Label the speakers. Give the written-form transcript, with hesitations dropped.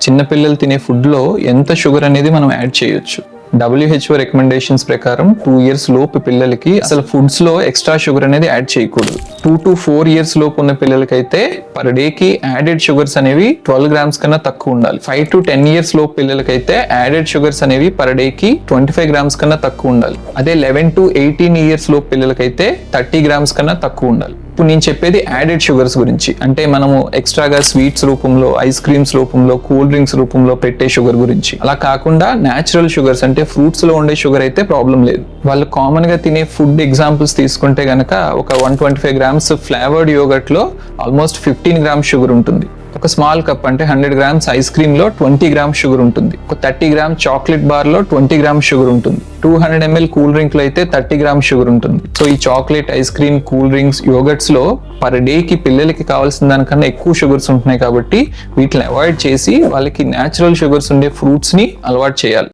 Speaker 1: చిన్నపిల్లలు తినే ఫుడ్లో ఎంత షుగర్ అనేది మనం యాడ్ చేయొచ్చు. WHO రికమెండేషన్స్ ప్రకారం 2 years లోపు పిల్లలకి అసలు ఫుడ్స్ లో ఎక్స్ట్రా షుగర్ అనేది యాడ్ చేయకూడదు. 2 to 4 years లోపు ఉన్న పిల్లలకైతే పర్ డే కి యాడెడ్ షుగర్స్ అనేవి 12 grams కన్నా తక్కువ ఉండాలి. 5 to 10 years లోపు పిల్లలకైతే యాడెడ్ షుగర్స్ అనేవి పర్ డే కి 25 grams కన్నా తక్కువ ఉండాలి. అదే 11 to 18 years లోపు పిల్లలకైతే 30 grams కన్నా తక్కువ ఉండాలి. ఇప్పుడు నేను చెప్పేది యాడెడ్ షుగర్స్ గురించి, అంటే మనము ఎక్స్ట్రాగా స్వీట్స్ రూపంలో, ఐస్ క్రీమ్స్ రూపంలో, కూల్ డ్రింక్స్ రూపంలో పెట్టే షుగర్ గురించి. అలా కాకుండా న్యాచురల్ షుగర్స్ అంటే ఫ్రూట్స్ లో ఉండే షుగర్ అయితే ప్రాబ్లం లేదు. వాళ్ళు కామన్ గా తినే ఫుడ్ ఎగ్జాంపుల్స్ తీసుకుంటే గనక ఒక 125 grams ఫ్లేవర్డ్ యోగర్ట్ లో ఆల్మోస్ట్ 15 grams షుగర్ ఉంటుంది. ఒక స్మాల్ కప్ అంటే 100 grams ఐస్ క్రీమ్ లో 20 grams షుగర్ ఉంటుంది. ఒక 30 grams చాక్లెట్ బార్ లో 20 grams షుగర్ ఉంటుంది. 200 ml కూల్ డ్రింక్ లో అయితే 30 grams షుగర్ ఉంటుంది. సో ఈ chocolate, ice cream, cool drinks, yoghurts లో పర్ డే కి పిల్లలకి కావాల్సిన దానికన్నా ఎక్కువ షుగర్స్ ఉంటున్నాయి కాబట్టి వీటిని అవాయిడ్ చేసి వాళ్ళకి న్యాచురల్ షుగర్స్ ఉండే ఫ్రూట్స్ ని అలవాటు చేయాలి.